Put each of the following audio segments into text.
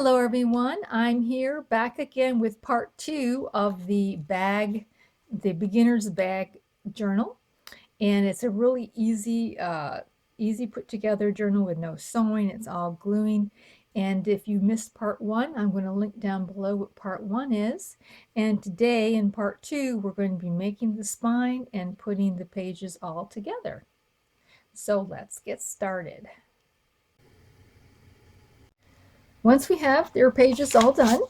Hello everyone, I'm here back again with part 2 of the beginner's bag journal, and it's a really easy put together journal with no sewing. It's all gluing, and if you missed part 1, I'm going to link down below what part 1 is. And today in part 2 we're going to be making the spine and putting the pages all together. So let's get started. Once we have their pages all done,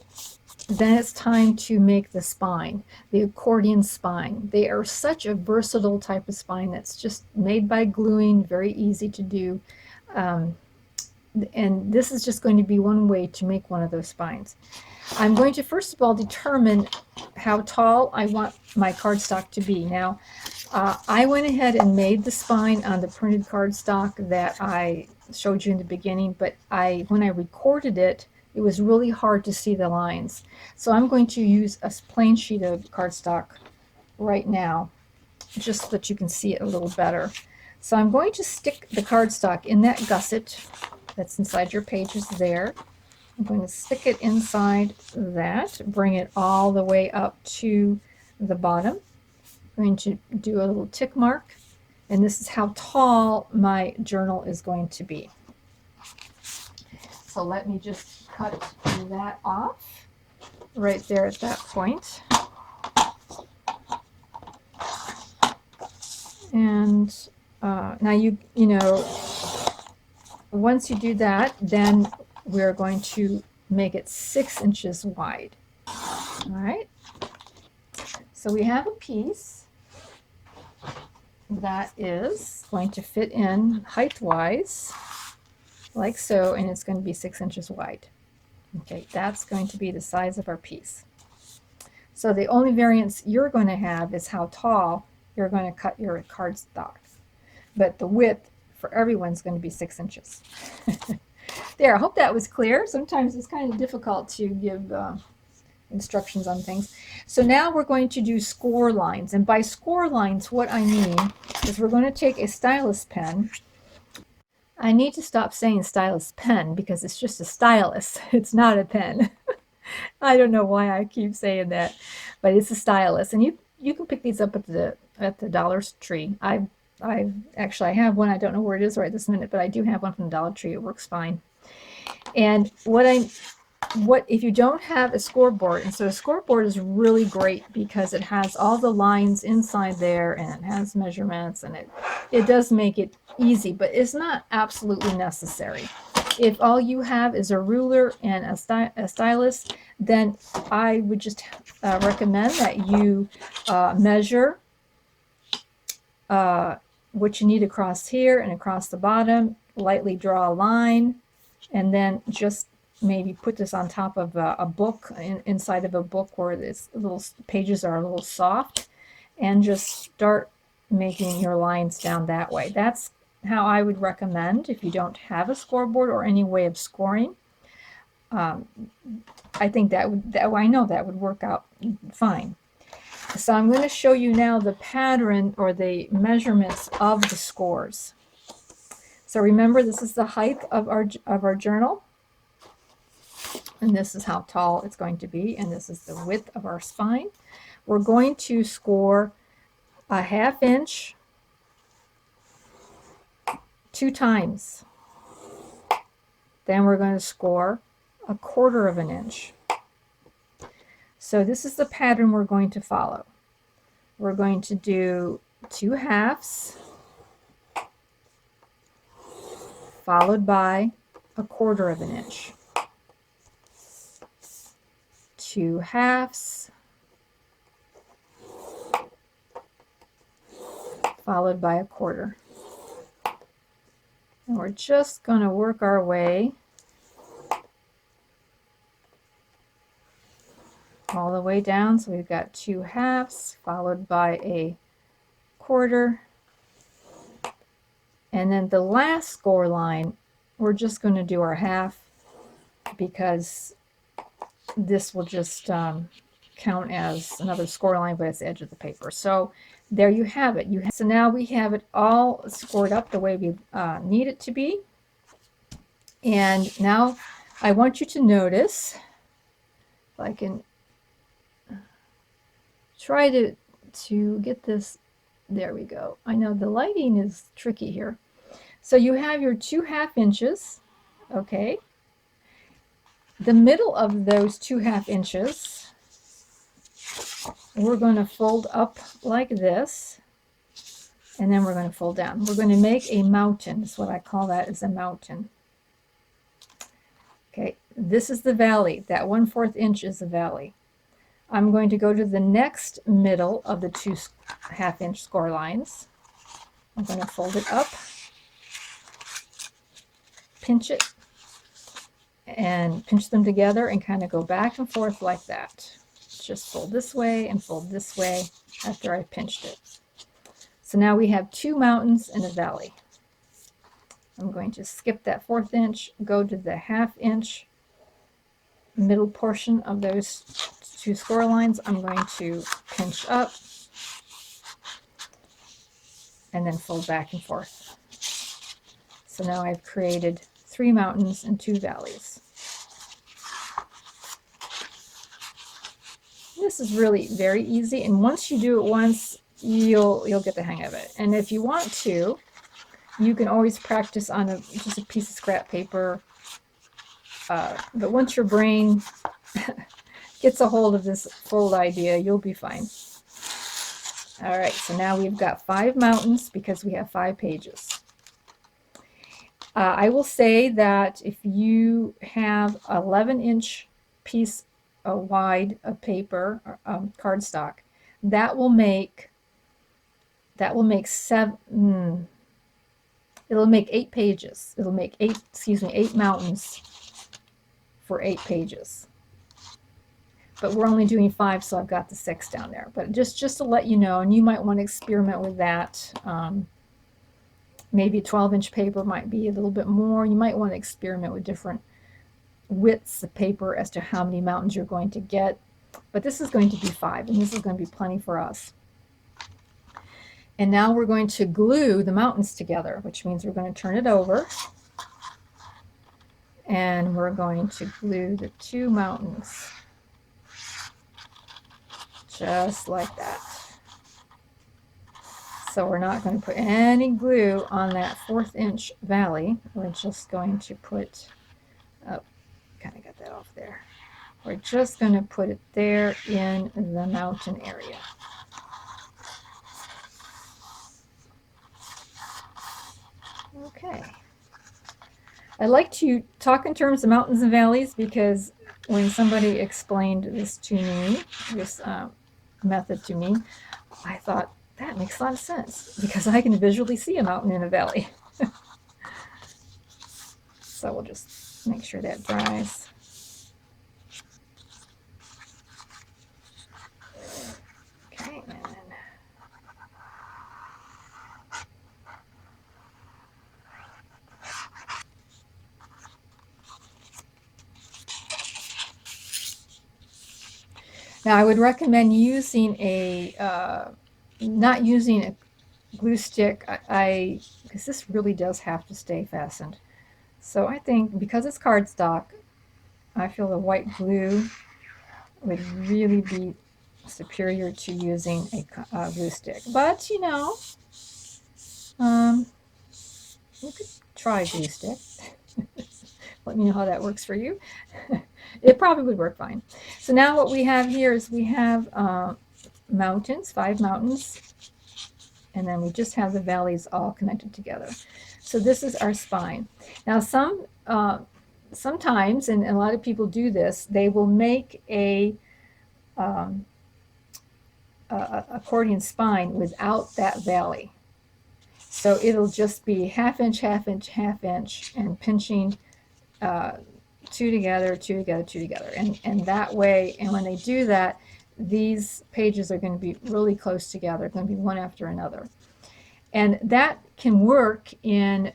then it's time to make the spine, the accordion spine. They are such a versatile type of spine that's just made by gluing, very easy to do. And this is just going to be one way to make one of those spines. I'm going to first of all determine how tall I want my cardstock to be. Now, I went ahead and made the spine on the printed cardstock that I showed you in the beginning, but when I recorded it, it was really hard to see the lines. So I'm going to use a plain sheet of cardstock right now, just so that you can see it a little better. So I'm going to stick the cardstock in that gusset that's inside your pages there. I'm going to stick it inside that, bring it all the way up to the bottom. I'm going to do a little tick mark, and this is how tall my journal is going to be. So let me just cut that off right there at that point. And now you know, once you do that, then we're going to make it 6 inches wide. All right. So we have a piece that is going to fit in height-wise, like so, and it's going to be 6 inches wide. Okay, that's going to be the size of our piece. So the only variance you're going to have is how tall you're going to cut your cardstock. But the width for everyone's going to be 6 inches. There, I hope that was clear. Sometimes it's kind of difficult to give instructions on things. So now we're going to do score lines. And by score lines, what I mean is we're going to take a stylus pen. I need to stop saying stylus pen because it's just a stylus. It's not a pen. I don't know why I keep saying that, but it's a stylus. And you can pick these up at the Dollar Tree. I actually have one. I don't know where it is right this minute, but I do have one from the Dollar Tree. It works fine. And what if you don't have a scoreboard? And so a scoreboard is really great because it has all the lines inside there, and it has measurements, and it does make it easy, but it's not absolutely necessary. If all you have is a ruler and a stylus, then I would just recommend that you measure what you need across here and across the bottom, lightly draw a line, and then just maybe put this on top of a book, inside of a book where this little pages are a little soft, and just start making your lines down that way. That's how I would recommend if you don't have a scoreboard or any way of scoring. I think I know that would work out fine. So I'm going to show you now the pattern or the measurements of the scores. So remember, this is the height of our journal, and this is how tall it's going to be, and this is the width of our spine. We're going to score a 1/2 inch 2 times. Then we're going to score a 1/4 inch. So this is the pattern we're going to follow. We're going to do 2 halves, followed by a 1/4 inch. 2 halves, followed by a 1/4. And we're just going to work our way all the way down. So we've got 2 halves, followed by a 1/4. And then the last score line, we're just going to do our half, because this will just count as another score line, but it's the edge of the paper. So there you have it. So now we have it all scored up the way we need it to be. And now I want you to notice, if I can try to get this, there we go. I know the lighting is tricky here. So you have your 2/2 inches, okay? The middle of those 2/2 inches, we're going to fold up like this, and then we're going to fold down. We're going to make a mountain. That's what I call that, is a mountain. Okay, this is the valley. That 1/4 inch is the valley. I'm going to go to the next middle of the 2/2 inch score lines. I'm going to fold it up, pinch it, and pinch them together and kind of go back and forth like that. Just fold this way and fold this way after I pinched it. So now we have 2 mountains and a valley. I'm going to skip that 1/4 inch, go to the 1/2 inch middle portion of those 2 score lines. I'm going to pinch up and then fold back and forth. So now I've created 3 mountains and 2 valleys. This is really very easy, and once you do it once, you'll get the hang of it. And if you want to, you can always practice on just a piece of scrap paper. But once your brain gets a hold of this fold idea, you'll be fine. All right, so now we've got 5 mountains because we have 5 pages. I will say that if you have 11-inch piece wide of paper, cardstock, that will make 7. It'll make 8 pages. It'll make 8 mountains for 8 pages. But we're only doing 5, so I've got the 6 down there. But just to let you know, and you might want to experiment with that. Maybe 12-inch paper might be a little bit more. You might want to experiment with different widths of paper as to how many mountains you're going to get. But this is going to be 5, and this is going to be plenty for us. And now we're going to glue the mountains together, which means we're going to turn it over. And we're going to glue the 2 mountains. Just like that. So we're not going to put any glue on that 1/4 inch valley. We're just going to put, oh, kind of got that off there. We're just going to put it there in the mountain area. Okay. I like to talk in terms of mountains and valleys because when somebody explained this to me, this method to me, I thought, that makes a lot of sense because I can visually see a mountain in a valley. So we'll just make sure that dries. Okay, and then now I would recommend using not using a glue stick, because this really does have to stay fastened. So I think because it's cardstock, I feel the white glue would really be superior to using a glue stick. But you know, you could try a glue stick. Let me know how that works for you. It probably would work fine. So now what we have here is we have mountains, 5 mountains, and then we just have the valleys all connected together. So this is our spine. Now sometimes, and a lot of people do this, they will make a accordion spine without that valley. So it'll just be 1/2 inch, 1/2 inch, 1/2 inch, and pinching 2 together, 2 together, 2 together. And that way, and when they do that, these pages are going to be really close together, going to be one after another. And that can work in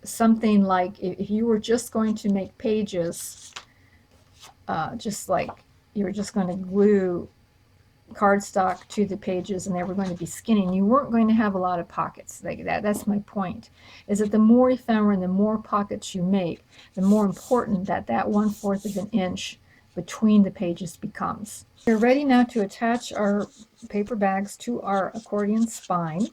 something like if you were just going to make pages, just like you were just going to glue cardstock to the pages and they were going to be skinny, and you weren't going to have a lot of pockets like that. That's my point, is that the more ephemera and the more pockets you make, the more important that 1/4 of an inch between the pages becomes. We're ready now to attach our paper bags to our accordion spine.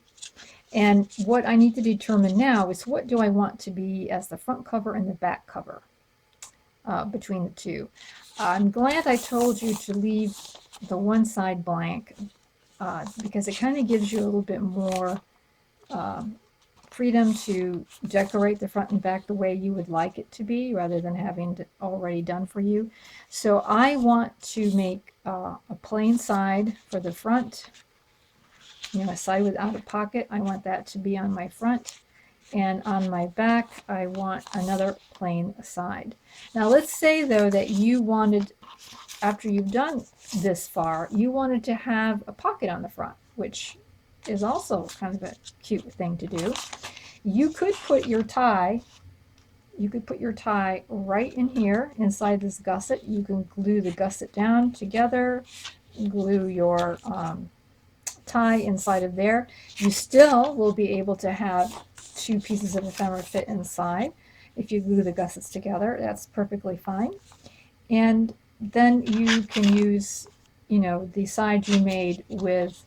And what I need to determine now is, what do I want to be as the front cover and the back cover between the two. I'm glad I told you to leave the one side blank because it kind of gives you a little bit more freedom to decorate the front and back the way you would like it to be, rather than having it already done for you. So I want to make a plain side for the front, a side without a pocket. I want that to be on my front, and on my back I want another plain side. Now let's say though that you wanted, after you've done this far, you wanted to have a pocket on the front, which is also kind of a cute thing to do. You could put your tie right in here inside this gusset. You can glue the gusset down together, glue your tie inside of there. You still will be able to have 2 pieces of ephemera fit inside. If you glue the gussets together, that's perfectly fine. And then you can use, the side you made with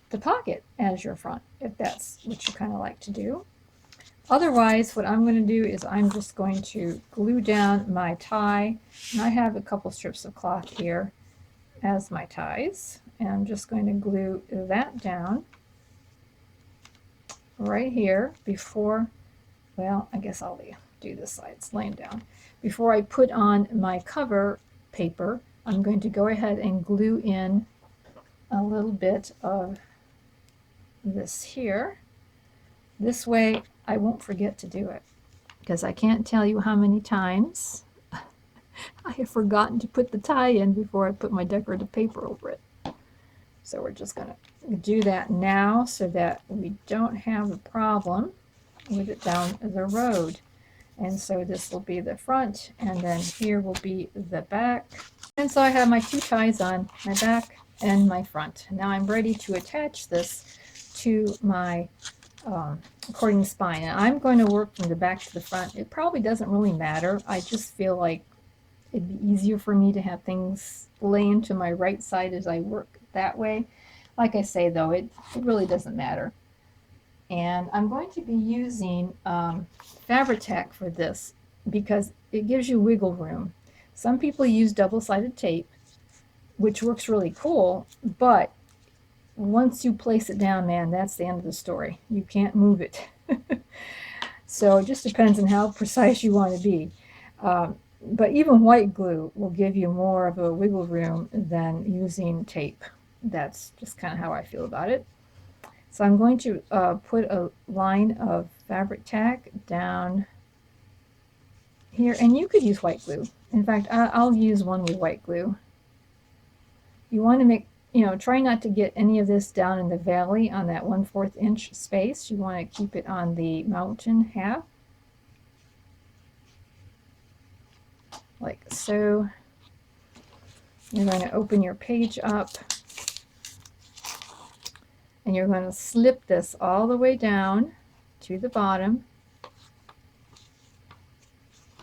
the pocket as your front, if that's what you kind of like to do. Otherwise, what I'm going to do is I'm just going to glue down my tie, and I have a couple strips of cloth here as my ties, and I'm just going to glue that down right here before, well, I guess I'll do this side, it's laying down. Before I put on my cover paper, I'm going to go ahead and glue in a little bit of this here. This way I won't forget to do it, because I can't tell you how many times I have forgotten to put the tie in before I put my decorative paper over it. So we're just going to do that now so that we don't have a problem with it down the road. And so this will be the front, and then here will be the back. And so I have my 2 ties on, my back and my front. Now I'm ready to attach this to my accordion spine. And I'm going to work from the back to the front. It probably doesn't really matter. I just feel like it'd be easier for me to have things laying to my right side as I work that way. Like I say though, it really doesn't matter. And I'm going to be using fabric tack for this because it gives you wiggle room. Some people use double-sided tape, which works really cool, but once you place it down, man, that's the end of the story. You can't move it. So it just depends on how precise you want to be. But even white glue will give you more of a wiggle room than using tape. That's just kind of how I feel about it. So I'm going to put a line of fabric tack down here, and you could use white glue. In fact, I'll use one with white glue. You want to make, try not to get any of this down in the valley on that 1/4 inch space. You want to keep it on the mountain half, like so. You're going to open your page up, and you're going to slip this all the way down to the bottom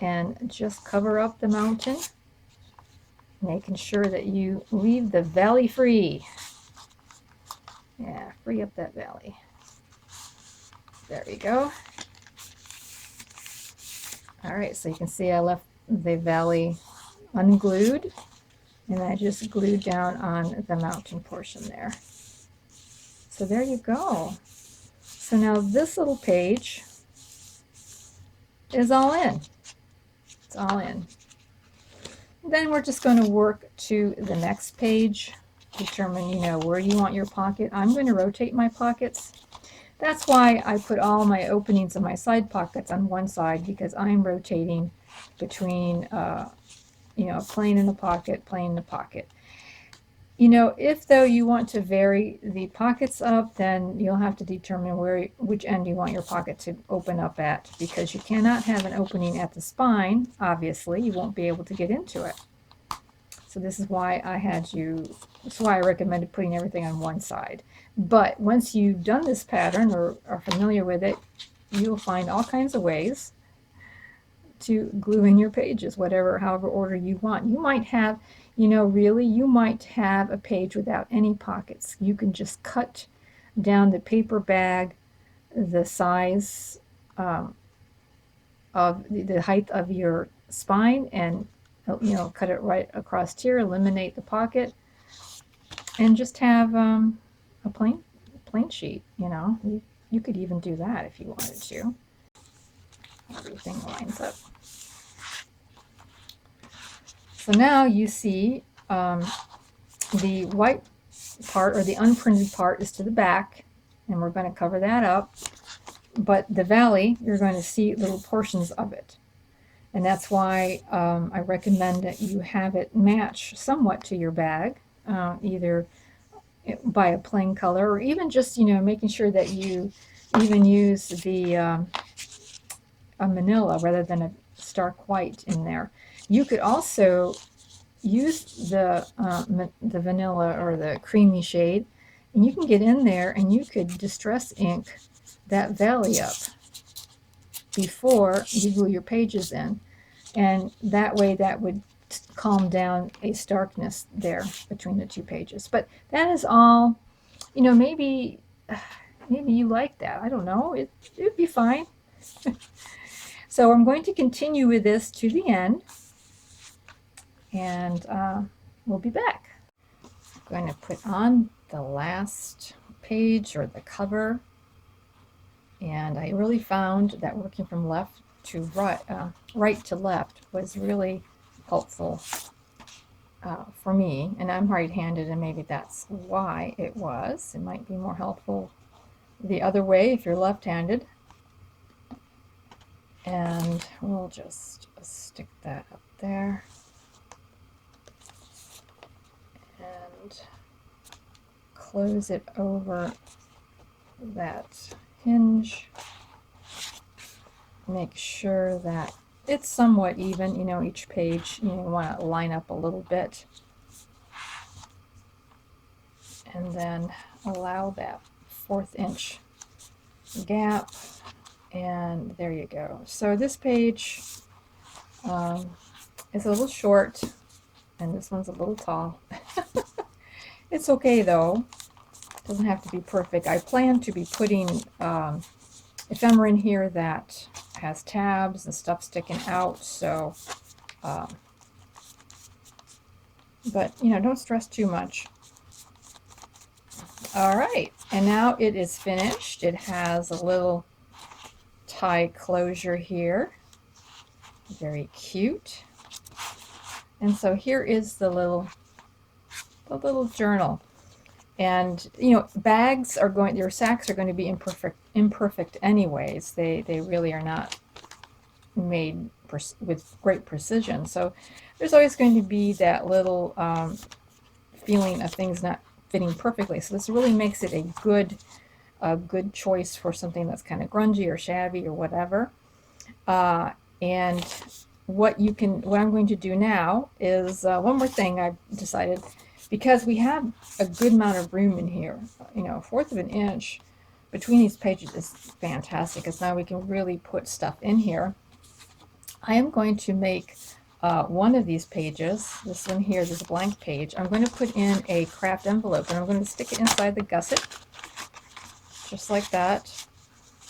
and just cover up the mountain, making sure that you leave the valley free. Yeah, free up that valley. There we go. All right, so you can see I left the valley unglued, and I just glued down on the mountain portion there. So there you go. So now this little page is all in. It's all in. Then we're just going to work to the next page, determine, where you want your pocket. I'm going to rotate my pockets. That's why I put all my openings of my side pockets on one side, because I'm rotating between, a plain and a pocket, plain and a pocket. If though you want to vary the pockets up, then you'll have to determine which end you want your pocket to open up at, because you cannot have an opening at the spine. Obviously, you won't be able to get into it. So this is why that's why I recommended putting everything on one side. But once you've done this pattern or are familiar with it, you'll find all kinds of ways to glue in your pages, however order you want. You might have, really, you might have a page without any pockets. You can just cut down the paper bag, the size of the height of your spine, and cut it right across here, eliminate the pocket, and just have a plain sheet. You could even do that if you wanted to. Everything lines up. So now you see the white part, or the unprinted part, is to the back, and we're going to cover that up. But the valley, you're going to see little portions of it. And that's why I recommend that you have it match somewhat to your bag, either by a plain color, or even just, making sure that you even use the a manila rather than a stark white in there. You could also use the vanilla or the creamy shade, and you can get in there and you could distress ink that valley up before you glue your pages in, and that way that would calm down a starkness there between the two pages. But that is all, maybe you like that. I don't know, it'd be fine. So I'm going to continue with this to the end, and we'll be back. I'm going to put on the last page, or the cover, and I really found that working from left to right to left was really helpful for me, and I'm right-handed, and maybe that's why it was. It might be more helpful the other way if you're left-handed. And we'll just stick that up there and close it over that hinge. Make sure that it's somewhat even, each page, you want to line up a little bit, and then allow that 1/4 inch gap, and there you go. So this page is a little short, and this one's a little tall. It's okay though, it doesn't have to be perfect. I plan to be putting ephemera in here that has tabs and stuff sticking out, so but don't stress too much. All right, and now it is finished. It has a little tie closure here, very cute. And so here is the little journal. And bags are going, your sacks are going to be imperfect anyways. They really are not made with great precision. So there's always going to be that little feeling of things not fitting perfectly. So this really makes it a good choice for something that's kind of grungy or shabby or whatever. And what I'm going to do now is one more thing I've decided. Because we have a good amount of room in here, 1/4 of an inch between these pages is fantastic, because now we can really put stuff in here. I am going to make one of these pages, this one here, this blank page, I'm going to put in a craft envelope, and I'm going to stick it inside the gusset, just like that,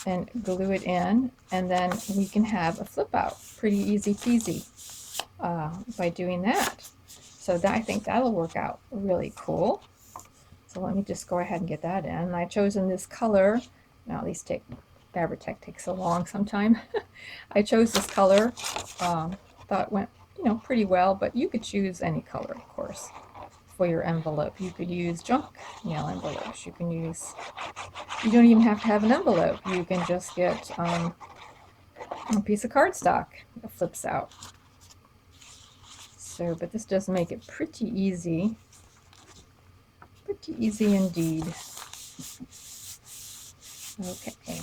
and glue it in, and then we can have a flip out. Pretty easy peasy by doing that. So I think that'll work out really cool. So let me just go ahead and get that in. I've chosen this color. Now these Fabri-Tac takes so long sometime. I chose this color. Thought it went pretty well, but you could choose any color, of course, for your envelope. You could use junk mail envelopes. You don't even have to have an envelope. You can just get a piece of cardstock that flips out. So, but this does make it pretty easy indeed. Okay,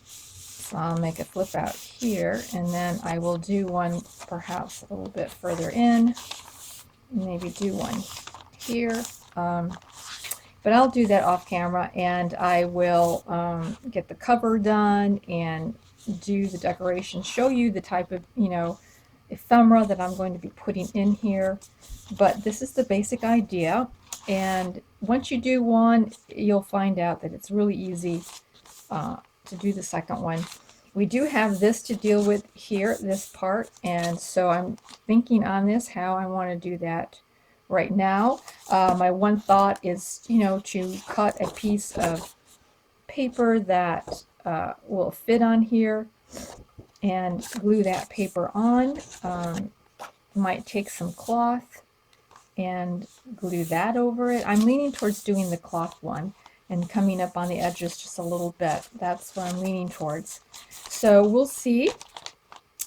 so I'll make a flip out here, and then I will do one perhaps a little bit further in, maybe do one here. But I'll do that off camera, and I will get the cover done and do the decoration, show you the type of, ephemera that I'm going to be putting in here. But this is the basic idea, and once you do one, you'll find out that it's really easy to do the second one. We do have this to deal with here, this part, and so I'm thinking on this how I want to do that right now. My one thought is, to cut a piece of paper that will fit on here and glue that paper on. Might take some cloth and glue that over it. I'm leaning towards doing the cloth one and coming up on the edges just a little bit. That's what I'm leaning towards. So we'll see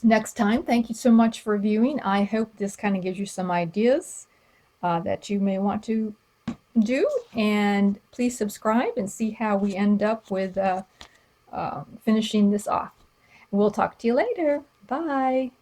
next time. Thank you so much for viewing. I hope this kind of gives you some ideas that you may want to do, and please subscribe and see how we end up with finishing this off. We'll talk to you later. Bye.